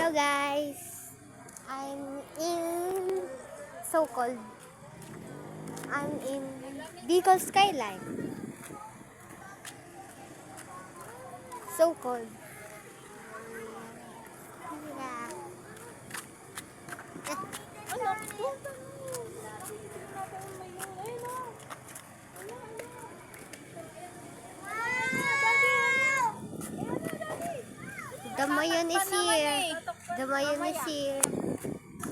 Hello guys, I'm in so-called I'm in Bicol Skyline. So-called. Yeah. The Mayon is here. The Mayon is here.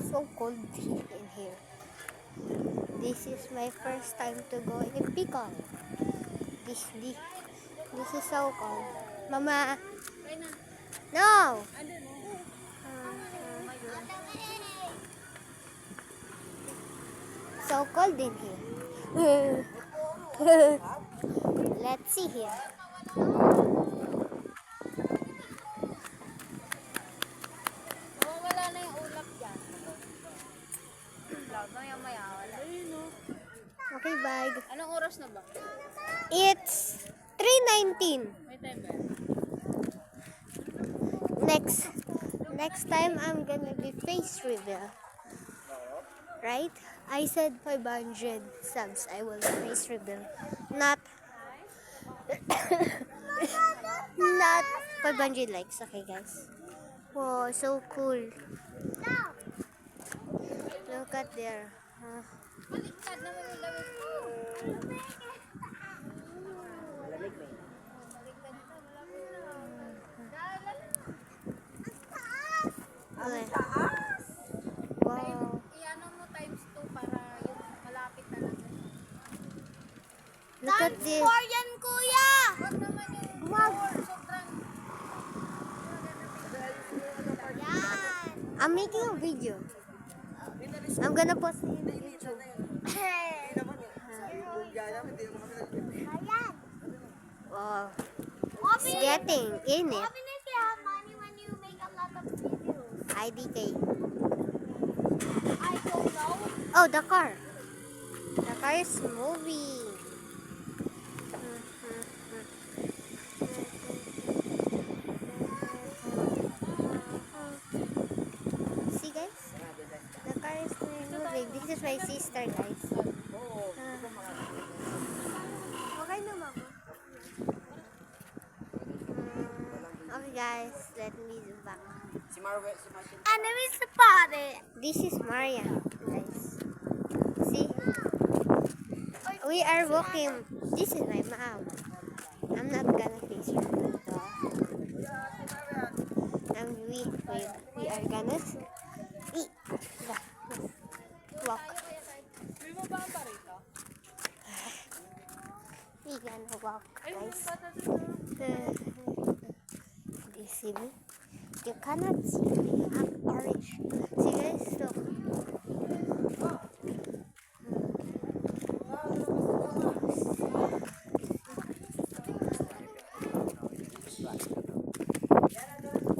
So cold in here. This is my first time to go in Bicol. This is so cold. Mama. No. So cold in here. Let's see here. Wala na yung ulap dyan. Maya-maya, wala. Okay, bye. Anong oras na ba? It's 3:19. May time ba? Next time I'm gonna be face reveal. Right? I said 500 subs. I will face reveal. Not 500 likes. Okay, guys. Wow, so cool. Look at there. Baliktad naman yung lawis. Okay. Wow. I-ano mo times 2 para yung malapit na lang. Look at this. yan, kuya! Huwag naman yung sobrang... I'm making a video. I'm gonna post it in YouTube. Wow. It's getting in it. Happiness you have money when you make a lot of videos. IDK. I don't know. Oh, the car. The car is moving. See, guys? The car is moving. This is my sister, guys. Okay na, mama. Okay, guys. Let me zoom back. Enemy spotted. This is Maria, guys. See? We are walking. This is my mom. I'm not gonna face her. And we are gonna eat. Walk. We gonna walk, guys. Do you see me? You cannot see me. I'm orange. See, guys? Look.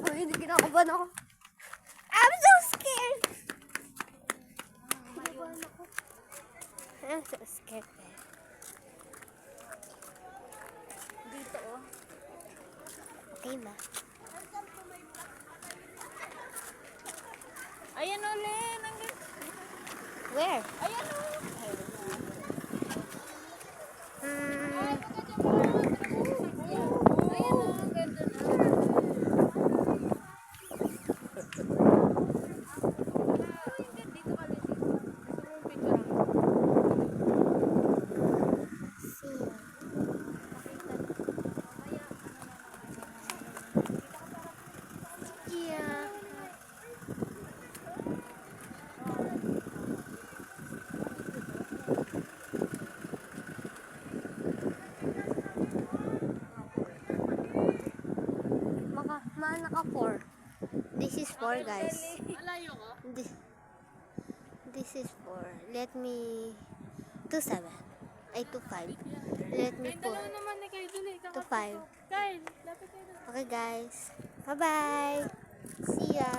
Oh, hindi kinakabahan ako. I'm so scared. Kinakabahan ako. I'm so scared. Dito, oh. Okay, ma. Ayan o, Len. Where? Ayan o. Ayan o, ang ganda na. Dito ka, Len. See ya. Yeah. Naka 4. This is 4, guys. Malayo ko. This is 4. Let me 2-7. Ay, 2-5. Let me Kayong 4. dalawa naman na kayo dun eh. 2-5. Kyle, lapit kayo dun. Okay, guys. Bye-bye. See ya.